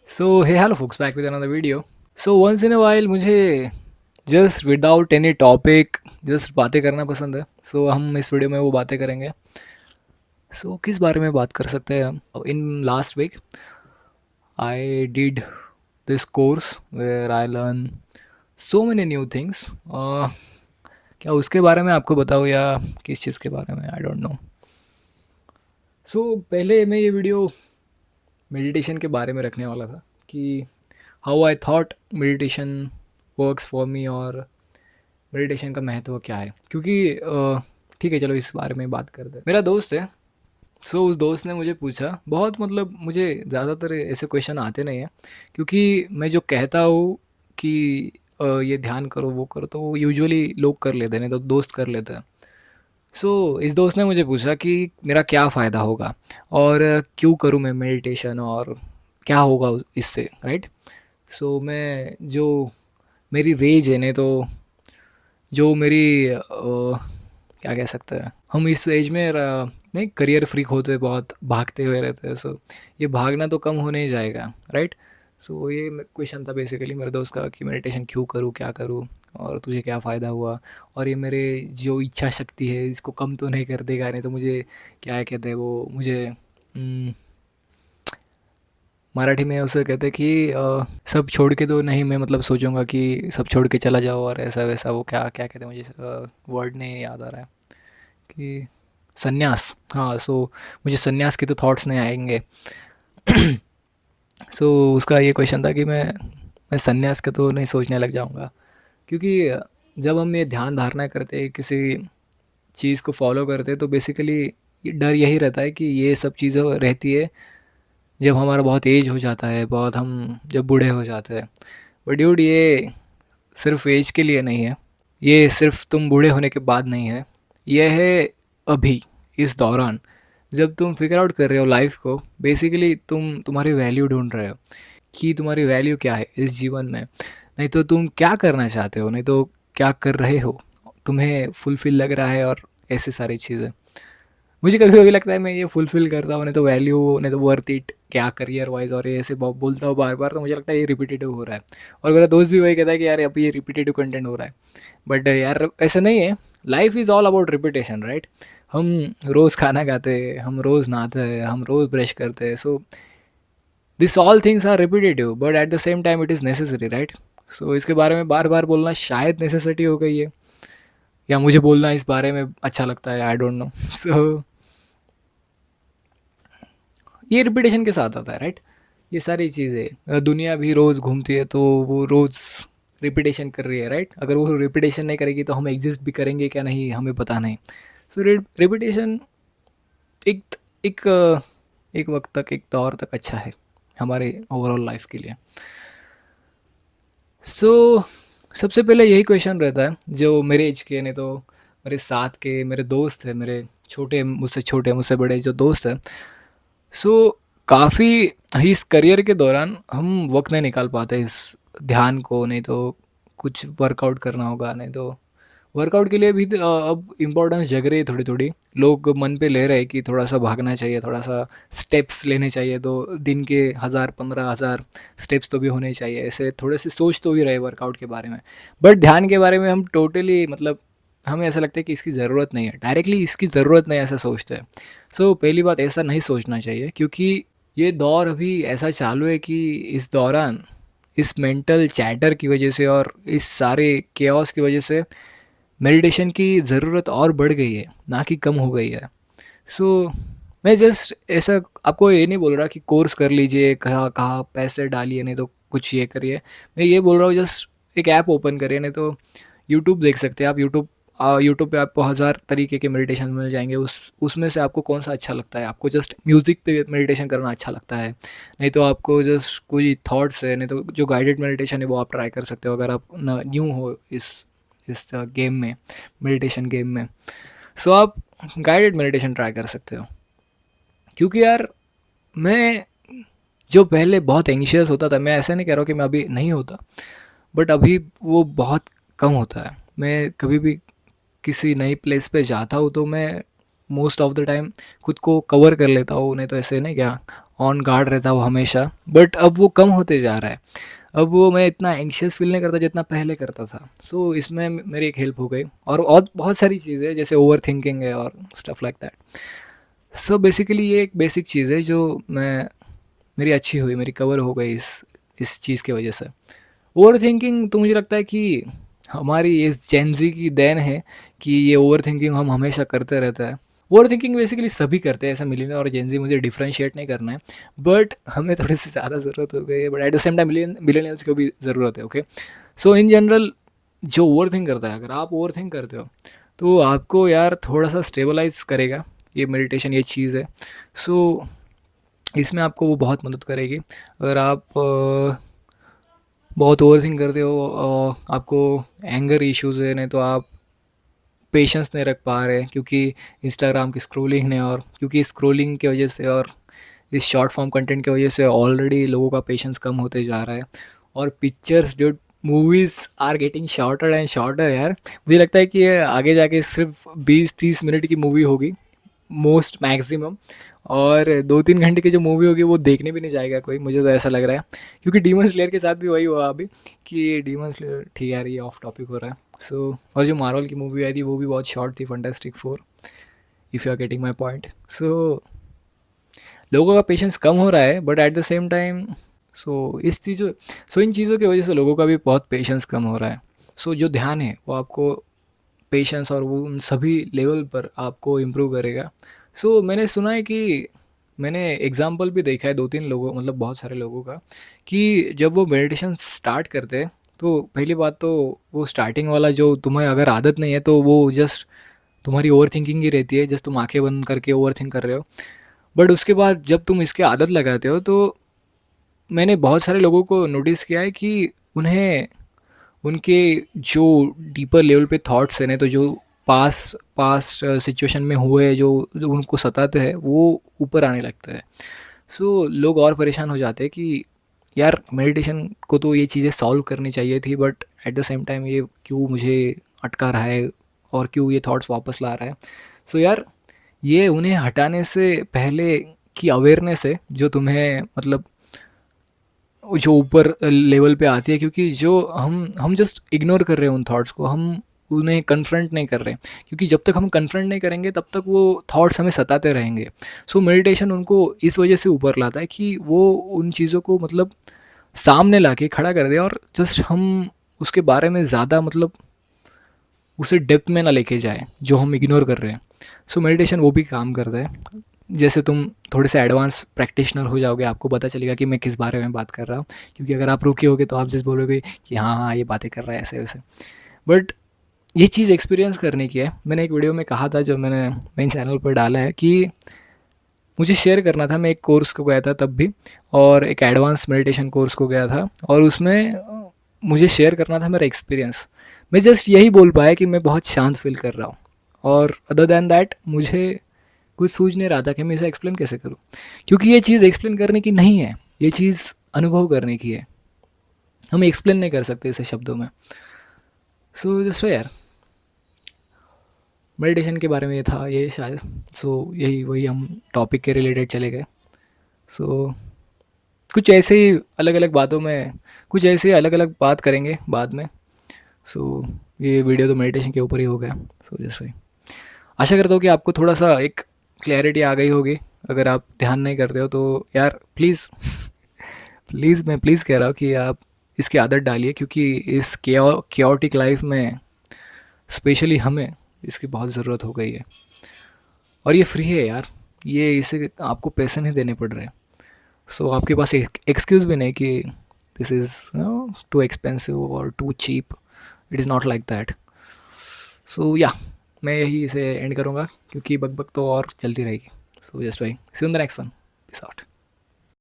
So hey hello folks, back with another video. So once in a while मुझे just without any topic just बातें करना पसंद है. सो हम इस वीडियो में वो बातें करेंगे. सो किस बारे में बात कर सकते हैं हम. In last week I did this course where I learn so many new things. क्या उसके बारे में आपको बताऊँ या किस चीज़ के बारे में, आई डोंट नो. सो पहले मैं ये वीडियो मेडिटेशन के बारे में रखने वाला था कि how I thought meditation works for me और मेडिटेशन का महत्व क्या है. क्योंकि ठीक है, चलो इस बारे में बात करते हैं. मेरा दोस्त है. सो उस दोस्त ने मुझे पूछा, बहुत मतलब मुझे ज़्यादातर ऐसे क्वेश्चन आते नहीं हैं क्योंकि मैं जो कहता हूँ कि ये ध्यान करो वो करो तो वो यूजुअली लोग कर लेते हैं, नहीं तो दोस्त कर लेते हैं. सो इस दोस्त ने मुझे पूछा कि मेरा क्या फ़ायदा होगा और क्यों करूँ मैं मेडिटेशन और क्या होगा इससे, राइट. सो मैं जो मेरी रेज है, नहीं तो जो मेरी क्या कह सकते हैं, हम इस एज में नहीं करियर फ्रीक होते हैं, बहुत भागते हुए रहते हैं. सो ये भागना तो कम होने ही जाएगा, राइट. सो ये क्वेश्चन था बेसिकली मेरे दोस्त का कि मेडिटेशन क्यों करूँ, क्या करूँ और तुझे क्या फ़ायदा हुआ और ये मेरे जो इच्छा शक्ति है इसको कम तो नहीं कर देगा, नहीं तो मुझे क्या कहते हैं वो मुझे मराठी में उसे कहते हैं कि सब छोड़ के तो नहीं, मैं मतलब सोचूंगा कि सब छोड़ के चला जाओ और ऐसा वैसा, वो क्या क्या कहते हैं मुझे वर्ड नहीं याद आ रहा है कि संन्यास. हाँ. सो मुझे संन्यास के तो थॉट्स नहीं आएंगे. सो उसका ये क्वेश्चन था कि मैं संन्यास का तो नहीं सोचने लग जाऊंगा क्योंकि जब हम ये ध्यान धारणा करते हैं, किसी चीज़ को फॉलो करते हैं, तो बेसिकली डर यही रहता है कि ये सब चीज़ें रहती है जब हमारा बहुत एज हो जाता है, बहुत हम जब बूढ़े हो जाते हैं. बट ड्यूड, ये सिर्फ एज के लिए नहीं है, ये सिर्फ तुम बूढ़े होने के बाद नहीं है, ये है अभी, इस दौरान जब तुम फिगर आउट कर रहे हो लाइफ को. बेसिकली तुम्हारी वैल्यू ढूंढ रहे हो कि तुम्हारी वैल्यू क्या है इस जीवन में, नहीं तो तुम क्या करना चाहते हो, नहीं तो क्या कर रहे हो, तुम्हें फुलफिल लग रहा है और ऐसी सारी चीज़ें. मुझे कभी कभी लगता है मैं ये फुलफिल करता हूँ, नहीं तो वैल्यू, नहीं तो वर्थ इट क्या करियर वाइज, और ये ऐसे बोलता हूँ बार बार, तो मुझे लगता है ये रिपीटेटिव हो रहा है. और मेरा दोस्त भी वही कहता है कि यार अब ये रिपीटेटिव कंटेंट हो रहा है. बट यार ऐसा नहीं है. Life is all about repetition, right. हम रोज़ खाना खाते हैं, हम रोज़ नहाते हैं, हम रोज़ ब्रश करते हैं. So this all things are repetitive but at the same time it is necessary, right. So इसके बारे में बार बार बोलना शायद नेसेसिटी हो गई है, या मुझे बोलना इस बारे में अच्छा लगता है, आई डोंट नो. सो ये रिपीटेशन के साथ आता है, राइट. ये सारी चीज़ें, दुनिया भी रोज़ घूमती है तो वो रोज़ रिपीटेशन कर रही है, राइट. अगर वो रिपीटेशन नहीं करेगी तो हम एग्जिस्ट भी करेंगे क्या, नहीं हमें पता नहीं. सो रिपीटेशन एक एक एक वक्त तक, एक दौर तक अच्छा है हमारे ओवरऑल लाइफ के लिए. सो सबसे पहले यही क्वेश्चन रहता है जो मेरे एज के, नहीं तो मेरे साथ के मेरे दोस्त हैं, मेरे छोटे मुझसे बड़े जो दोस्त हैं. सो काफ़ी इस करियर के दौरान हम वक्त नहीं निकाल पाते इस ध्यान को, नहीं तो कुछ वर्कआउट करना होगा, नहीं तो वर्कआउट के लिए भी अब इम्पोर्टेंस जग रही है थोड़ी थोड़ी. लोग मन पे ले रहे हैं कि थोड़ा सा भागना चाहिए, थोड़ा सा स्टेप्स लेने चाहिए, तो दिन के 1000 15,000 स्टेप्स तो भी होने चाहिए, ऐसे थोड़े से सोच तो भी रहे वर्कआउट के बारे में. बट ध्यान के बारे में हम टोटली मतलब हमें ऐसा लगता है कि इसकी ज़रूरत नहीं है, डायरेक्टली इसकी ज़रूरत नहीं, ऐसा सोचते हैं. सो पहली बात, ऐसा नहीं सोचना चाहिए क्योंकि ये दौर अभी ऐसा चालू है कि इस दौरान इस मेंटल चैटर की वजह से और इस सारे केओस की वजह से मेडिटेशन की ज़रूरत और बढ़ गई है, ना कि कम हो गई है. सो मैं जस्ट ऐसा आपको ये नहीं बोल रहा कि कोर्स कर लीजिए, कहाँ कहाँ पैसे डालिए, नहीं तो कुछ ये करिए. मैं ये बोल रहा हूँ जस्ट एक ऐप ओपन करिए, नहीं तो यूट्यूब देख सकते हैं आप. यूट्यूब पे आपको 1000 तरीके के मेडिटेशन मिल जाएंगे. उसमें से आपको कौन सा अच्छा लगता है. आपको जस्ट म्यूज़िक पे मेडिटेशन करना अच्छा लगता है, नहीं तो आपको जस्ट कोई थॉट्स है, नहीं तो जो गाइडेड मेडिटेशन है वो आप ट्राई कर सकते हो अगर आप न्यू हो इस गेम में, मेडिटेशन गेम में. सो आप गाइडेड मेडिटेशन ट्राई कर सकते हो. क्योंकि यार मैं जो पहले बहुत एंग्शियस होता था, मैं ऐसा नहीं कह रहा हूँ कि मैं अभी नहीं होता, बट अभी वो बहुत कम होता है. मैं कभी भी किसी नई प्लेस पे जाता हूँ तो मैं मोस्ट ऑफ द टाइम खुद को कवर कर लेता हूँ, नहीं तो ऐसे नहीं क्या. ऑन गार्ड रहता वो हमेशा, बट अब वो कम होते जा रहा है। अब वो मैं इतना एंग्शियस फ़ील नहीं करता जितना पहले करता था। सो इसमें मेरी एक हेल्प हो गई, और बहुत सारी चीज़ें हैं जैसे ओवरथिंकिंग है और stuff like that. So basically ये एक बेसिक चीज़ है जो मैं मेरी अच्छी हुई, मेरी कवर हो गई इस चीज़ की वजह से। ओवरथिंकिंग तो मुझे लगता है कि हमारी इस जेन ज़ी की देन है कि ये ओवरथिंकिंग हम हमेशा करते रहते हैं। ओवरथिंकिंग बेसिकली सभी करते हैं, ऐसा मिलियनर और जेन ज़ी मुझे डिफरेंशिएट नहीं करना है, बट हमें थोड़ी-सी ज़्यादा ज़रूरत हो गई है, but at the same time millennials को भी ज़रूरत है, ओके? सो इन जनरल जो ओवरथिंक करता है, अगर आप ओवरथिंक करते हो, तो आपको यार थोड़ा-सा स्टेबलाइज़ करेगा, ये मेडिटेशन ये चीज़ है। सो इसमें आपको वो बहुत मदद करेगी। अगर आप बहुत ओवरथिंक करते हो, आपको एंगर इश्यूज़ है, नहीं तो आप पेशेंस नहीं रख पा रहे क्योंकि इंस्टाग्राम की स्क्रॉलिंग ने, और क्योंकि स्क्रॉलिंग की वजह से और इस शॉर्ट फॉर्म कंटेंट की वजह से ऑलरेडी लोगों का पेशेंस कम होते जा रहा है। और पिक्चर्स जो movies are getting shorter and shorter यार। मुझे लगता है कि ये आगे जाके सिर्फ 20-30 मिनट की मूवी होगी मोस्ट मैक्सिमम, और 2-3 घंटे की जो मूवी होगी वो देखने भी नहीं जाएगा कोई, मुझे तो ऐसा लग रहा है। क्योंकि डीमन स्लेयर के साथ भी वही हुआ अभी कि डीमन स्लेयर, ठीक है यार ये ऑफ टॉपिक हो रहा है। सो और जो मार्वल की मूवी आई थी वो भी बहुत शॉर्ट थी, fantastic four, if you are getting my point. So लोगों का पेशेंस कम हो रहा है, but at the same time so इन चीज़ों की वजह से लोगों का भी बहुत पेशेंस कम हो रहा है। सो जो ध्यान है वो आपको पेशेंस और वो उन सभी लेवल पर आपको इम्प्रूव करेगा। सो मैंने सुना है कि मैंने एग्जाम्पल भी देखा है 2-3 लोगों, मतलब बहुत सारे लोगों का, कि जब वो मेडिटेशन स्टार्ट करते हैं तो पहली बात तो वो स्टार्टिंग वाला जो तुम्हें अगर आदत नहीं है तो वो जस्ट तुम्हारी ओवर थिंकिंग ही रहती है, जस्ट तुम आंखें बंद करके ओवर थिंक कर रहे हो। बट उसके बाद जब तुम इसके आदत लगाते हो तो मैंने बहुत सारे लोगों को नोटिस किया है कि उन्हें उनके जो डीपर लेवल पे थॉट्स हैं, नहीं तो जो पास पास्ट सिचुएशन में हुए जो उनको सताते हैं वो ऊपर आने लगता है। सो लोग और परेशान हो जाते हैं कि यार मेडिटेशन को तो ये चीज़ें सॉल्व करनी चाहिए थी, but at the same time ये क्यों मुझे अटका रहा है और क्यों ये थॉट्स वापस ला रहा है। सो यार ये उन्हें हटाने से पहले की अवेयरनेस है जो तुम्हें मतलब जो ऊपर लेवल पे आती है, क्योंकि जो हम जस्ट इग्नोर कर रहे हैं उन थॉट्स को, हम उन्हें कन्फ्रंट नहीं कर रहे, क्योंकि जब तक हम कन्फ्रंट नहीं करेंगे तब तक वो थॉट्स हमें सताते रहेंगे। सो मेडिटेशन उनको इस वजह से ऊपर लाता है कि वो उन चीज़ों को मतलब सामने ला के खड़ा कर दे, और जस्ट हम उसके बारे में ज़्यादा मतलब उसे डेप्थ में ना लेके जाए जो हम इग्नोर कर रहे हैं। सो मेडिटेशन वो भी काम करता है। जैसे तुम थोड़े से एडवांस प्रैक्टिशनर हो जाओगे, आपको पता चलेगा कि मैं किस बारे में बात कर रहा हूँ, क्योंकि अगर आप रुके होगे तो आप जस्ट बोलोगे कि हाँ हाँ ये बातें कर रहा है ऐसे वैसे। बट ये चीज़ एक्सपीरियंस करने की है। मैंने एक वीडियो में कहा था जो मैंने मेन चैनल पर डाला है कि मुझे शेयर करना था, मैं एक कोर्स को गया था तब भी, और एक एडवांस मेडिटेशन कोर्स को गया था, और उसमें मुझे शेयर करना था मेरा एक्सपीरियंस। मैं जस्ट यही बोल पाया कि मैं बहुत शांत फील कर रहा हूँ, और अदर दैन दैट मुझे कुछ सूझ नहीं रहा था कि मैं इसे एक्सप्लेन कैसे करूँ, क्योंकि ये चीज़ एक्सप्लेन करने की नहीं है, ये चीज़ अनुभव करने की है। हम एक्सप्लेन नहीं कर सकते इसे शब्दों में। सो जस्ट यार मेडिटेशन के बारे में ये था ये शायद। सो यही वही हम टॉपिक के रिलेटेड चले गए। सो कुछ ऐसे ही अलग अलग बातों में, कुछ ऐसे ही अलग अलग बात करेंगे बाद में। सो ये वीडियो तो मेडिटेशन के ऊपर ही हो गया। सो जस्ट वही आशा करता हूँ कि आपको थोड़ा सा एक क्लैरिटी आ गई होगी। अगर आप ध्यान नहीं करते हो तो यार प्लीज़ प्लीज़ मैं प्लीज़ कह रहा हूँ कि आप इसकी आदत डालिए, क्योंकि इस केओटिक लाइफ में स्पेशली हमें इसकी बहुत ज़रूरत हो गई है। और ये फ्री है यार, ये इसे आपको पैसे नहीं देने पड़ रहे। सो आपके पास एक एक्सक्यूज़ भी नहीं कि दिस इज़ टू एक्सपेंसिव और too cheap. It is not like that. So या मैं यही इसे एंड करूँगा, क्योंकि बकबक तो और चलती रहेगी। So just why see in the next one. Peace out.